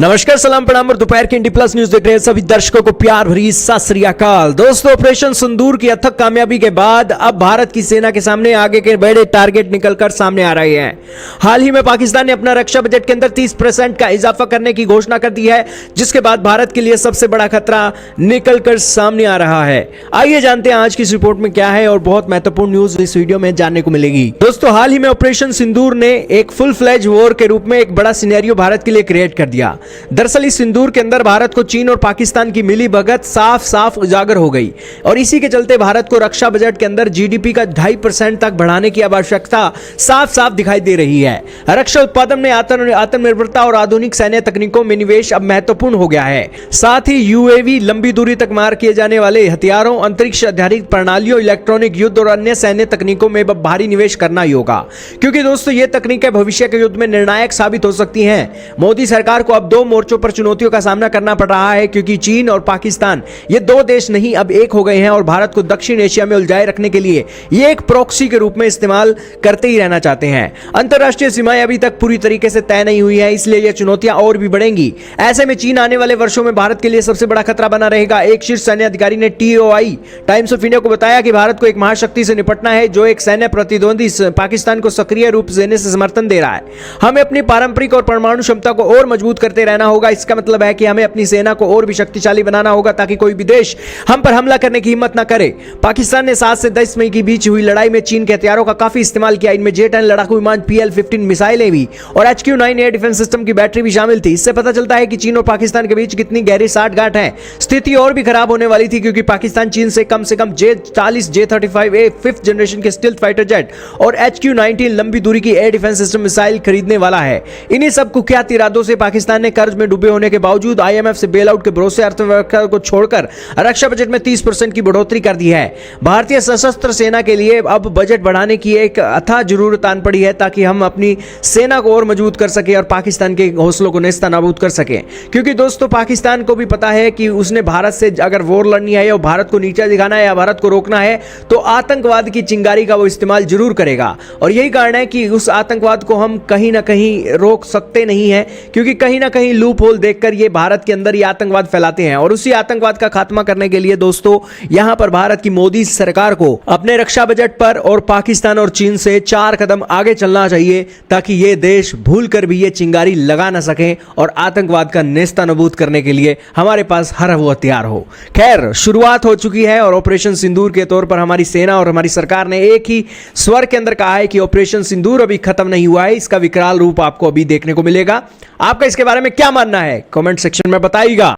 नमस्कार, सलाम, प्रणाम और दोपहर के इंडी प्लस न्यूज देख रहे हैं सभी दर्शकों को प्यार भरी सत श्री अकाल। दोस्तों, ऑपरेशन सिंदूर की अथक कामयाबी के बाद अब भारत की सेना के सामने आगे के बड़े टारगेट निकलकर सामने आ रहे हैं। हाल ही में पाकिस्तान ने अपना रक्षा बजट के अंदर 30% का इजाफा करने की घोषणा कर दी है, जिसके बाद भारत के लिए सबसे बड़ा खतरा निकलकर सामने आ रहा है। आइए जानते हैं आज की इस रिपोर्ट में क्या है और बहुत महत्वपूर्ण न्यूज इस वीडियो में जानने को मिलेगी। दोस्तों, हाल ही में ऑपरेशन सिंदूर ने एक फुल फ्लैज वॉर के रूप में एक बड़ा सिनेरियो भारत के लिए क्रिएट कर दिया। दरअसल इस सिंदूर के अंदर भारत को चीन और पाकिस्तान की मिली भगत साफ साफ उजागर हो गई और इसी के चलते भारत को रक्षा बजट के अंदर जीडीपी का 2.5% तक बढ़ाने की आवश्यकता साफ साफ दिखाई दे रही है। रक्षा उत्पादन में आत्मनिर्भरता और आधुनिक सैन्य तकनीकों में निवेश अब महत्वपूर्ण हो गया है। साथ ही यूएवी, लंबी दूरी तक मार किए जाने वाले हथियारों, अंतरिक्ष आधारित प्रणालियों, इलेक्ट्रॉनिक युद्ध और अन्य सैन्य तकनीकों में भारी निवेश करना ही होगा, क्योंकि दोस्तों ये तकनीकें भविष्य के युद्ध में निर्णायक साबित हो सकती हैं। मोदी सरकार को अब दो मोर्चों पर चुनौतियों का सामना करना पड़ रहा है, क्योंकि चीन और पाकिस्तान ये दो देश नहीं अब एक हो गए हैं और भारत को दक्षिण एशिया में उलझाए रखने के लिए ये एक प्रॉक्सी के रूप में इस्तेमाल करते ही रहना चाहते हैं। अंतरराष्ट्रीय सीमाएं अभी तक पूरी तरीके से तय नहीं हुई है, इसलिए ये चुनौतियां और भी बढ़ेंगी। ऐसे में चीन आने वाले वर्षों में भारत के लिए सबसे बड़ा खतरा बना रहेगा। एक शीर्ष सैन्य अधिकारी ने टीओआई टाइम्स ऑफ इंडिया को बताया कि भारत को एक महाशक्ति से निपटना है जो एक सैन्य प्रतिद्वंदी पाकिस्तान को सक्रिय रूप देने से समर्थन दे रहा है। हमें अपनी पारंपरिक और परमाणु क्षमता को और मजबूत करते रहना होगा। इसका मतलब है कि हमें अपनी सेना को और भी शक्तिशाली बनाना होगा ताकि कोई भी देश हम पर हमला करने की हिम्मत ना करे। पाकिस्तान ने 7 से 10 मई के बीच हुई लड़ाई में चीन के हथियारों का काफी इस्तेमाल किया। इनमें J-10 लड़ाकू विमान, PL-15 मिसाइलें भी और HQ-9 एयर डिफेंस सिस्टम की बैटरी भी शामिल थी। इससे पता चलता है कि चीन और पाकिस्तान के बीच कितनी गहरी साठगांठ है। स्थिति और भी खराब होने वाली थी, क्योंकि पाकिस्तान चीन से कम J-40, J-35A 5th जनरेशन के स्टील्थ फाइटर जेट और HQ-19 लंबी दूरी की एयर डिफेंस सिस्टम मिसाइल खरीदने वाला है। इन्हीं सब कुख्यात इरादों से पाकिस्तान ने कर्ज में डूबे होने के बावजूद IMF से बेल आउट के भरोसे अर्थव्यवस्था को छोड़कर रक्षा बजट में 30% की बढ़ोतरी कर दी है। भारतीय सशस्त्र सेना के लिए अब बजट बढ़ाने की एक अथाह जरूरत आन पड़ी है, ताकि हम अपनी सेना को और मजबूत कर सके और पाकिस्तान के हौसलों को नेस्तनाबूद कर सके। क्योंकि दोस्तों, पाकिस्तान को भी पता है कि उसने भारत से अगर वॉर लड़नी है या भारत को नीचा दिखाना है या भारत को रोकना है, तो आतंकवाद की चिंगारी का वो इस्तेमाल जरूर करेगा। और यही कारण है कि उस आतंकवाद को हम कहीं ना कहीं रोक सकते नहीं है, क्योंकि कहीं ना कहीं लूप होल देखकर ये भारत के अंदर ये आतंकवाद फैलाते हैं। और उसी आतंकवाद का खात्मा करने के लिए दोस्तों, यहां पर भारत की मोदी सरकार को अपने रक्षा बजट पर और पाकिस्तान और चीन से 4 कदम आगे चलना चाहिए, ताकि ये देश भूलकर भी ये चिंगारी लगा ना सकें और आतंकवाद का नेस्तनाबूद करने के लिए हमारे पास हर वो हथियार हो। खैर, शुरुआत हो चुकी है और ऑपरेशन सिंदूर के तौर पर हमारी सेना और हमारी सरकार ने एक ही स्वर के अंदर कहा है कि ऑपरेशन सिंदूर अभी खत्म नहीं हुआ है, इसका विकराल रूप आपको अभी देखने को मिलेगा। आपका इसके बारे में क्या मानना है, कमेंट सेक्शन में बताइएगा।